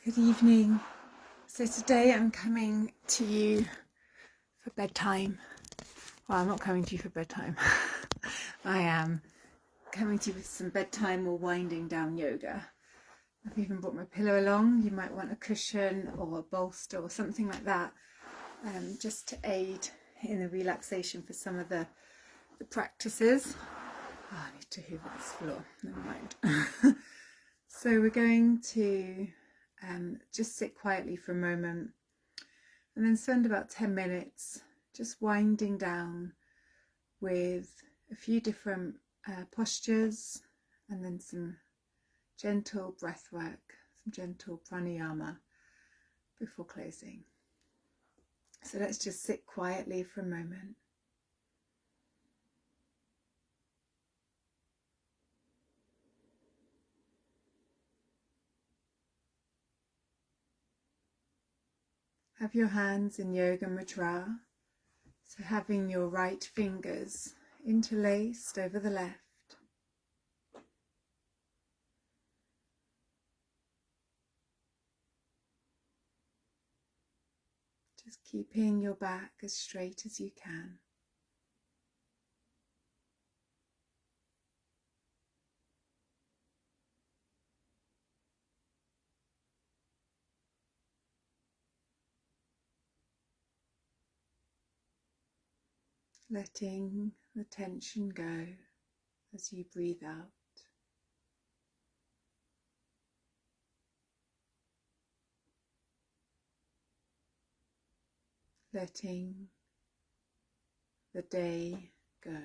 Good evening. So today I'm coming to you for bedtime. Well, I'm not coming to you for bedtime. I am coming to you with some bedtime or winding down yoga. I've even brought my pillow along. You might want a cushion or a bolster or something like that, just to aid in the relaxation for some of the practices. Oh, I need to hoover this floor. Never mind. So we're going to just sit quietly for a moment and then spend about 10 minutes just winding down with a few different postures and then some gentle breath work, some gentle pranayama before closing. So let's just sit quietly for a moment. Have your hands in Yoga Mudra, so having your right fingers interlaced over the left. Just keeping your back as straight as you can. Letting the tension go as you breathe out. Letting the day go.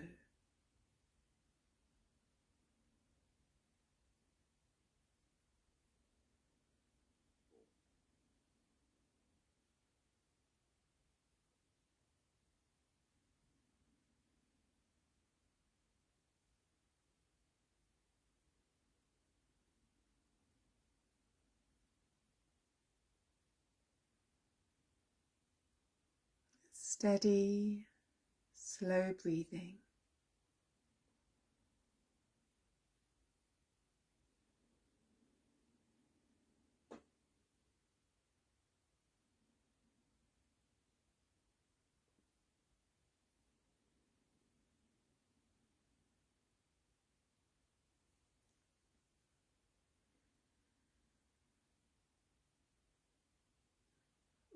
Steady, slow breathing.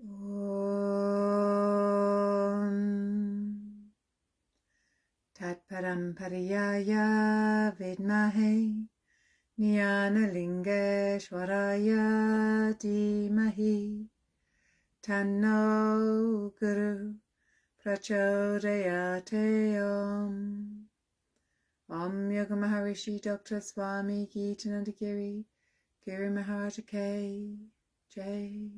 Om Tat Parampariyaya Vidmahe Jnanalingeshwaraya Dhimahi Tanno Guru Prachodayate Om. Om Yoga Maharishi Dr. Swami Geetananda Giri Giri Maharaja K. Jai.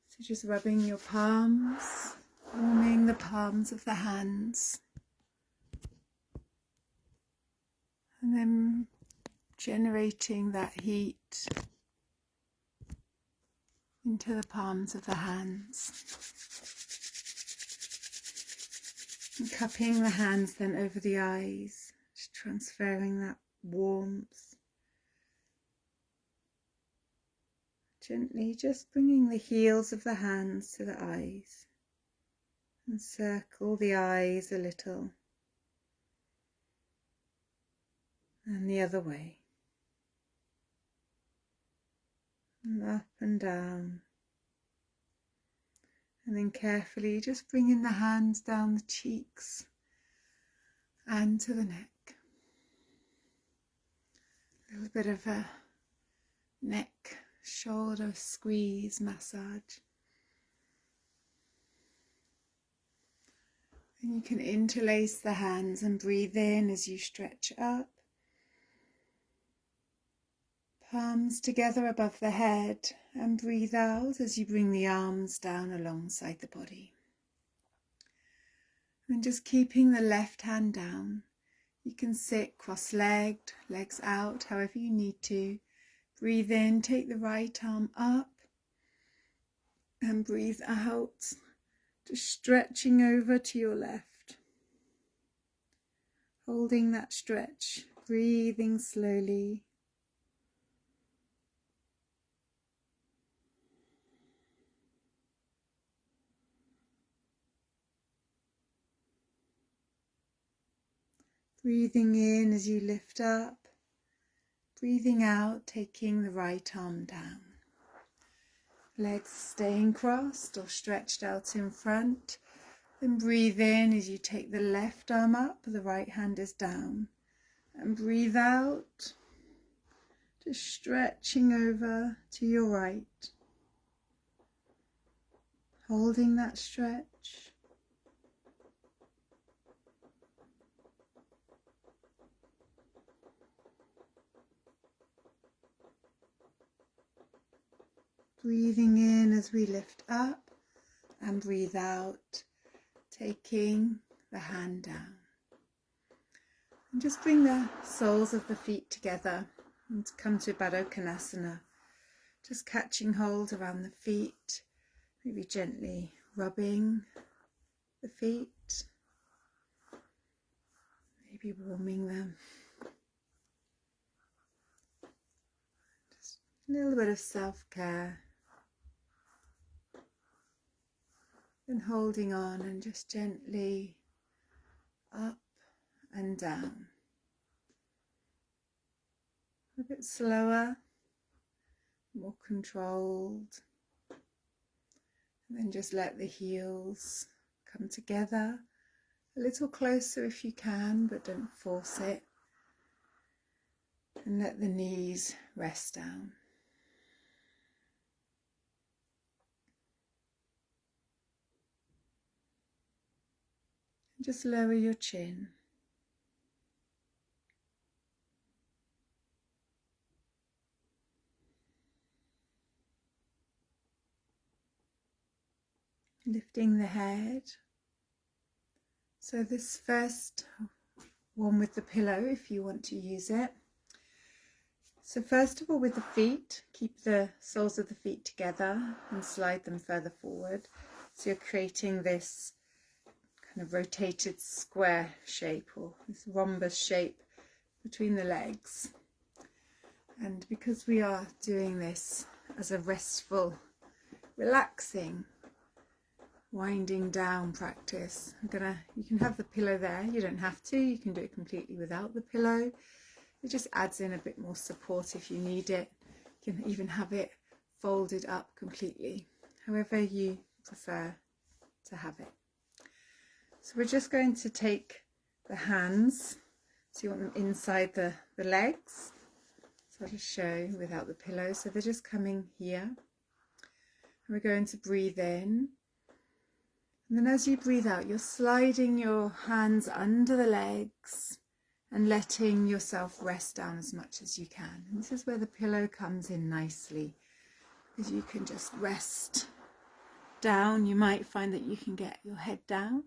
So just rubbing your palms, warming the palms of the hands, and then generating that heat into the palms of the hands. And cupping the hands then over the eyes, just transferring that warmth. Gently just bringing the heels of the hands to the eyes and circle the eyes a little and the other way, and up and down, and then carefully just bringing the hands down the cheeks and to the neck. A little bit of a neck shoulder squeeze massage. And you can interlace the hands and breathe in as you stretch up. Palms together above the head, and breathe out as you bring the arms down alongside the body. And just keeping the left hand down, you can sit cross-legged, legs out, however you need to. Breathe in, take the right arm up, and breathe out, just stretching over to your left. Holding that stretch, breathing slowly Breathing in as you lift up, breathing out, taking the right arm down. Legs staying crossed or stretched out in front. Then breathe in as you take the left arm up, the right hand is down. And breathe out, just stretching over to your right. Holding that stretch. Breathing in as we lift up and breathe out, taking the hand down. And just bring the soles of the feet together and come to Baddha, just catching hold around the feet, maybe gently rubbing the feet, maybe warming them. Just a little bit of self-care. Then holding on and just gently up and down. A bit slower, more controlled. And then just let the heels come together. A little closer if you can, but don't force it. And let the knees rest down. Just lower your chin. Lifting the head. So this first one with the pillow, if you want to use it. So first of all, with the feet, keep the soles of the feet together and slide them further forward. So you're creating this kind of rotated square shape, or this rhombus shape between the legs. And because we are doing this as a restful, relaxing, winding down practice, you can have the pillow there, you don't have to, you can do it completely without the pillow. It just adds in a bit more support if you need it. You can even have it folded up completely, however you prefer to have it. So we're just going to take the hands, so you want them inside the legs. So I'll just show without the pillow. So they're just coming here. And we're going to breathe in. And then as you breathe out, you're sliding your hands under the legs and letting yourself rest down as much as you can. And this is where the pillow comes in nicely, because you can just rest down. You might find that you can get your head down.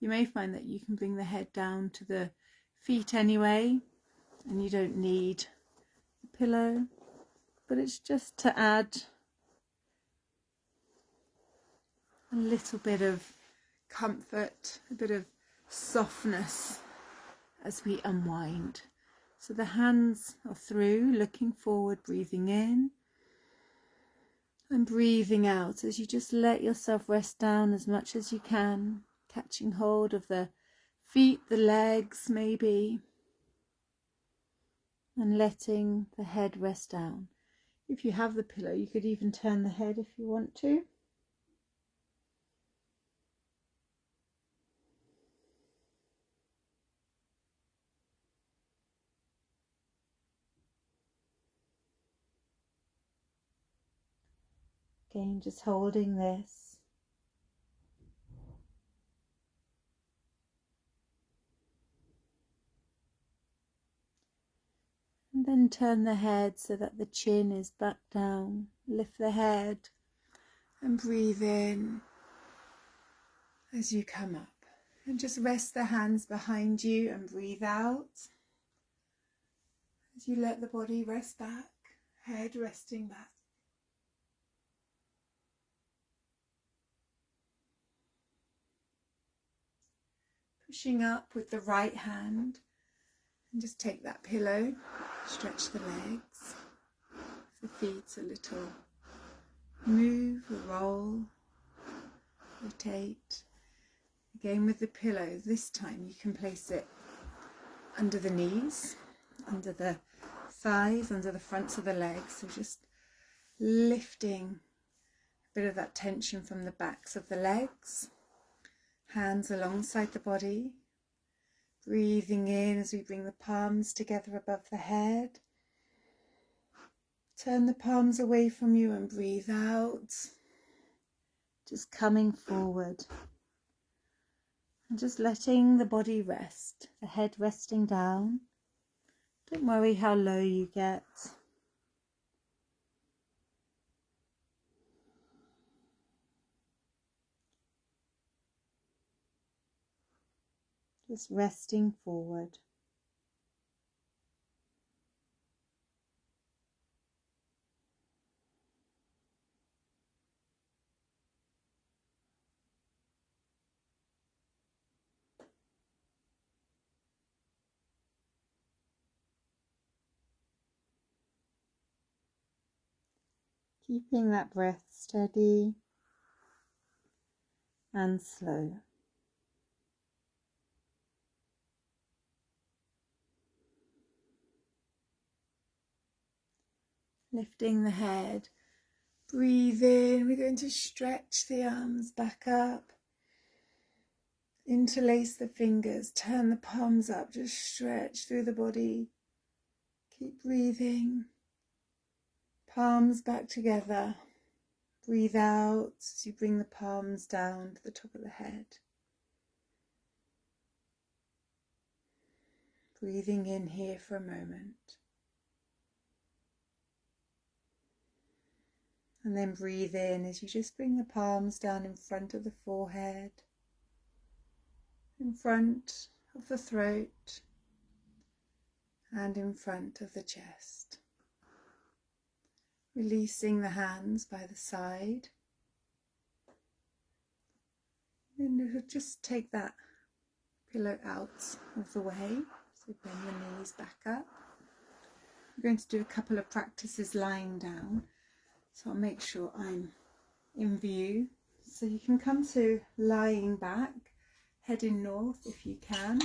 You may find that you can bring the head down to the feet anyway, and you don't need the pillow, but it's just to add a little bit of comfort, a bit of softness as we unwind. So the hands are through, looking forward, breathing in and breathing out as you just let yourself rest down as much as you can, catching hold of the feet, the legs maybe, and letting the head rest down. If you have the pillow, you could even turn the head if you want to. Again, just holding this. And then turn the head so that the chin is back down. Lift the head and breathe in as you come up. And just rest the hands behind you and breathe out as you let the body rest back, head resting back. Pushing up with the right hand, and just take that pillow, stretch the legs, the feet a little, move, roll, rotate. Again with the pillow, this time you can place it under the knees, under the thighs, under the fronts of the legs. So just lifting a bit of that tension from the backs of the legs, hands alongside the body, breathing in as we bring the palms together above the head. Turn the palms away from you and breathe out, just coming forward and just letting the body rest, the head resting down. Don't worry how low you get. Just resting forward. Keeping that breath steady and slow. Lifting the head, breathe in. We're going to stretch the arms back up. Interlace the fingers, turn the palms up, just stretch through the body. Keep breathing. Palms back together. Breathe out as you bring the palms down to the top of the head. Breathing in here for a moment. And then breathe in as you just bring the palms down in front of the forehead, in front of the throat, and in front of the chest. Releasing the hands by the side. And you'll just take that pillow out of the way. So bring the knees back up. We're going to do a couple of practices lying down. So I'll make sure I'm in view. So you can come to lying back, heading north if you can.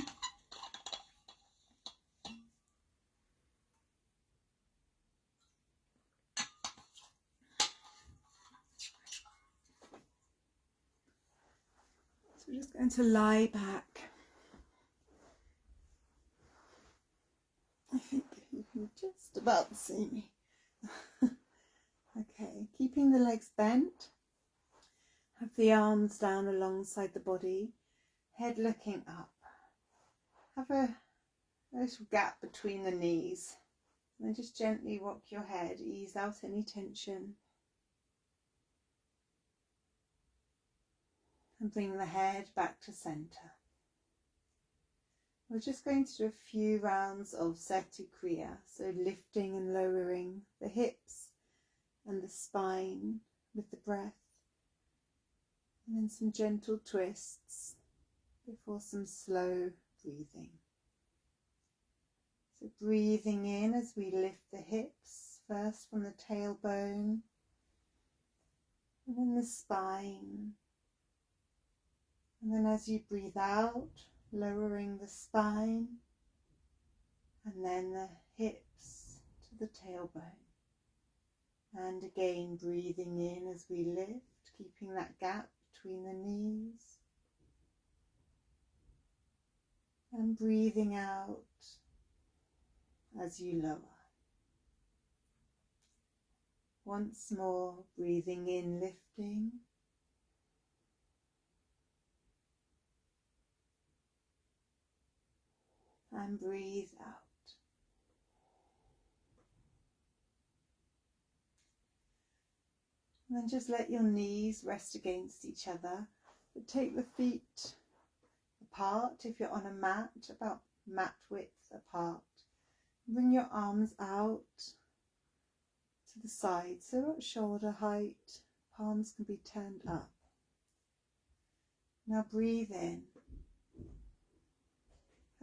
So we're just going to lie back. I think you can just about see me. Okay, keeping the legs bent. Have the arms down alongside the body, head looking up. Have a little gap between the knees. And then just gently rock your head, ease out any tension. And bring the head back to centre. We're just going to do a few rounds of Seti Kriya, so lifting and lowering the hips and the spine with the breath. And then some gentle twists before some slow breathing. So breathing in as we lift the hips, first from the tailbone, and then the spine. And then as you breathe out, lowering the spine, and then the hips to the tailbone. And again, breathing in as we lift, keeping that gap between the knees. And breathing out as you lower. Once more, breathing in, lifting. And breathe out. And then just let your knees rest against each other. But take the feet apart if you're on a mat, about mat width apart. Bring your arms out to the side, so at shoulder height, palms can be turned up. Now breathe in.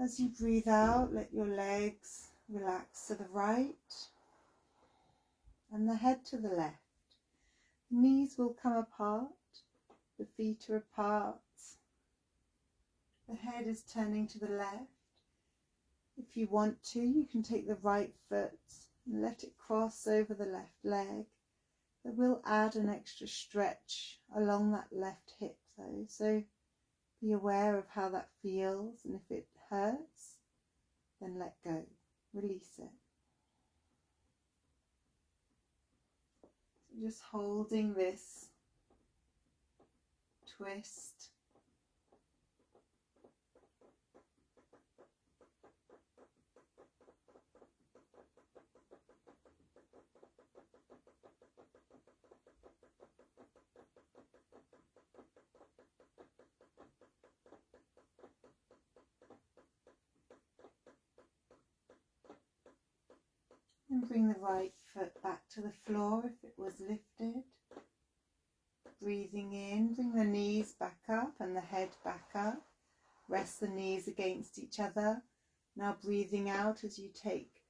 As you breathe out, let your legs relax to the right and the head to the left. The knees will come apart, the feet are apart, the head is turning to the left, If you want to, you can take the right foot and let it cross over the left leg. That will add an extra stretch along that left hip though, so be aware of how that feels, and if it hurts, then let go, release it. So just holding this twist. And bring the right foot back to the floor if it was lifted. Breathing in, bring the knees back up and the head back up. Rest the knees against each other. Now breathing out as you take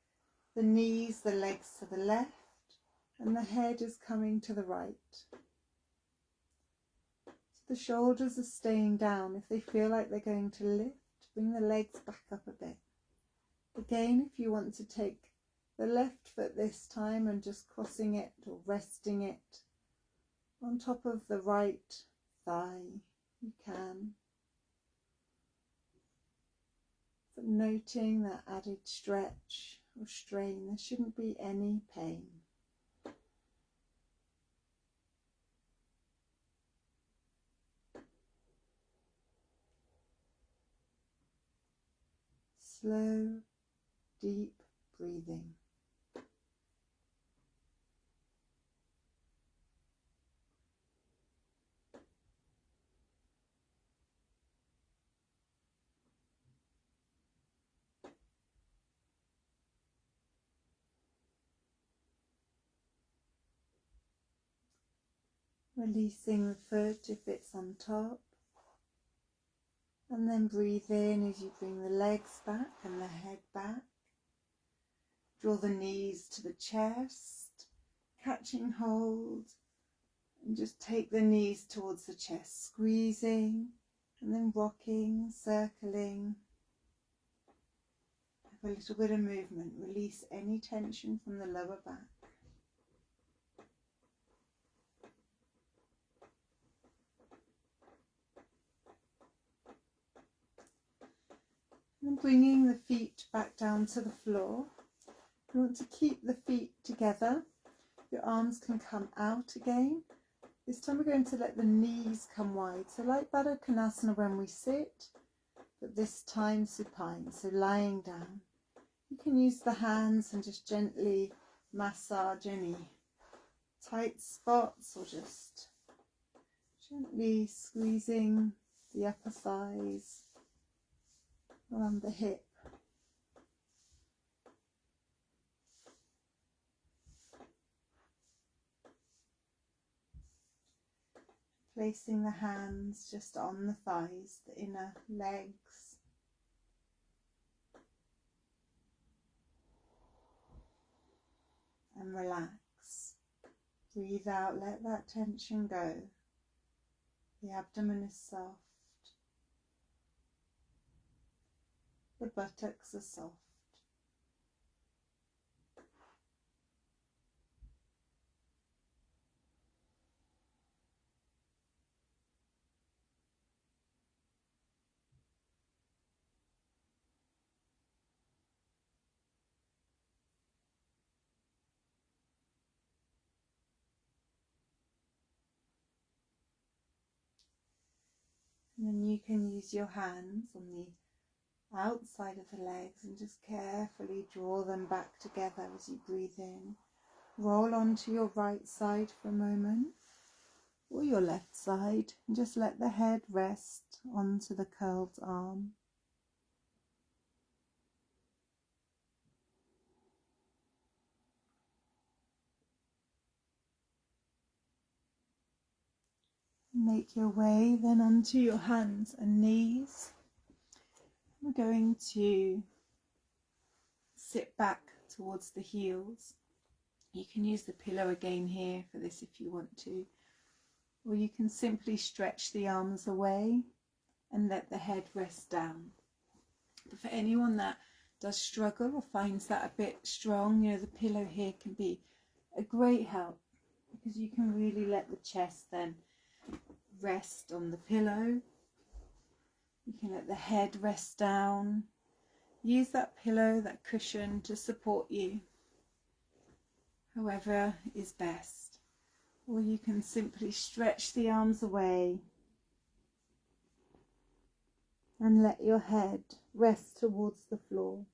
the knees, the legs to the left, and the head is coming to the right. So the shoulders are staying down. If they feel like they're going to lift, bring the legs back up a bit. Again, if you want to take the left foot this time and just crossing it or resting it on top of the right thigh, you can. But noting that added stretch or strain, there shouldn't be any pain. Slow, deep breathing. Releasing the foot if it's on top, and then breathe in as you bring the legs back and the head back. Draw the knees to the chest, catching hold, and just take the knees towards the chest, squeezing and then rocking, circling. Have a little bit of movement, release any tension from the lower back. And bringing the feet back down to the floor. You want to keep the feet together. Your arms can come out again. This time we're going to let the knees come wide. So like Baddha Konasana when we sit, but this time supine, so lying down. You can use the hands and just gently massage any tight spots, or just gently squeezing the upper thighs around the hip. Placing the hands just on the thighs, the inner legs. And relax. Breathe out, let that tension go. The abdomen is soft. The buttocks are soft. And then you can use your hands on the outside of the legs and just carefully draw them back together as you breathe in. Roll onto your right side for a moment, or your left side, and just let the head rest onto the curled arm. Make your way then onto your hands and knees. We're going to sit back towards the heels. You can use the pillow again here for this if you want to, or you can simply stretch the arms away and let the head rest down. But for anyone that does struggle or finds that a bit strong, you know, the pillow here can be a great help, because you can really let the chest then rest on the pillow. You can let the head rest down. Use that pillow, that cushion to support you, however is best. Or you can simply stretch the arms away and let your head rest towards the floor.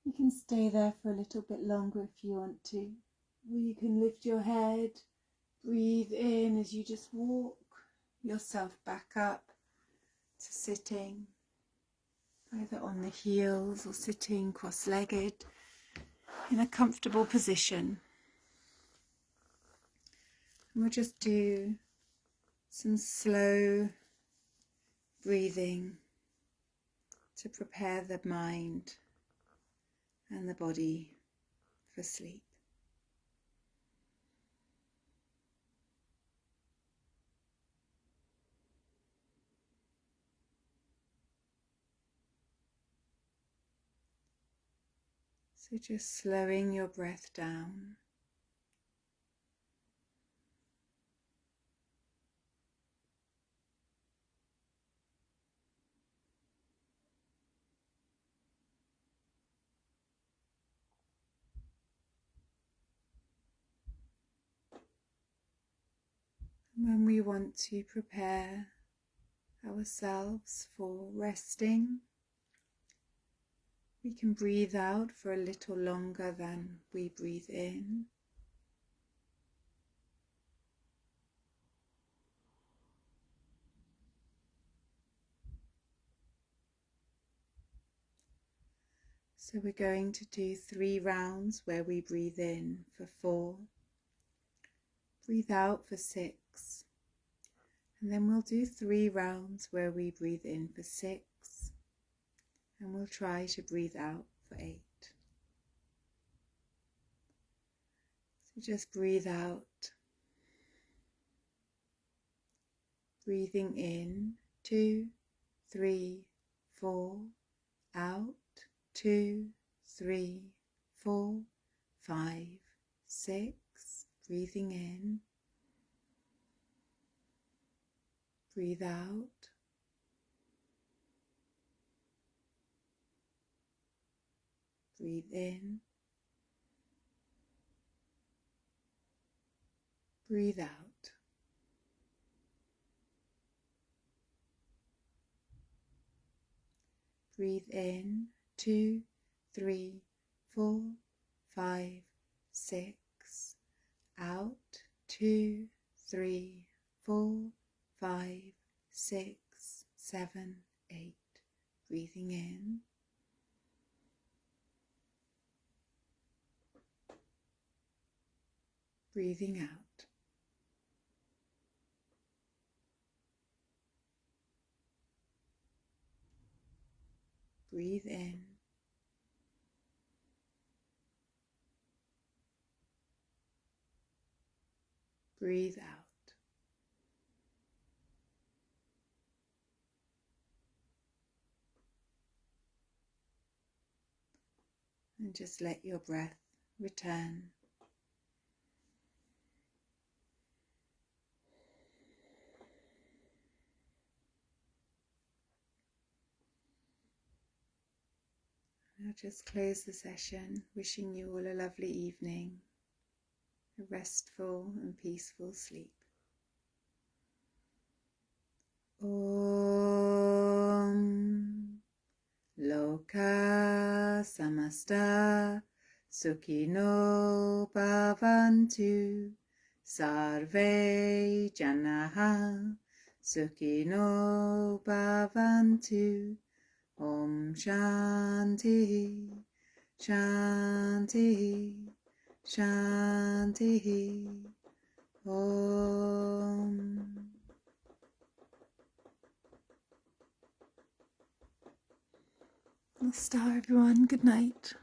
You can stay there for a little bit longer if you want to. Or you can lift your head, breathe in as you just walk yourself back up to sitting, either on the heels or sitting cross-legged in a comfortable position. And we'll just do some slow breathing to prepare the mind and the body for sleep. So just slowing your breath down. When we want to prepare ourselves for resting, we can breathe out for a little longer than we breathe in. So we're going to do 3 rounds where we breathe in for 4, breathe out for 6, and then we'll do 3 rounds where we breathe in for 6, and we'll try to breathe out for 8. So just breathe out, breathing in 2, 3, 4, out 2, 3, 4, 5, 6, breathing in, breathe out, breathe in, breathe out. Breathe in 2, 3, 4, 5, 6, out 2, 3, 4, 5, 6, 7, 8. Breathing in, breathing out. Breathe in, breathe out. And just let your breath return. I'll just close the session, wishing you all a lovely evening, a restful and peaceful sleep. samasta sukhino bhavantu sarve janaha sukhino bhavantu. Om Shanti Shanti Shanti Om. Star everyone, good night.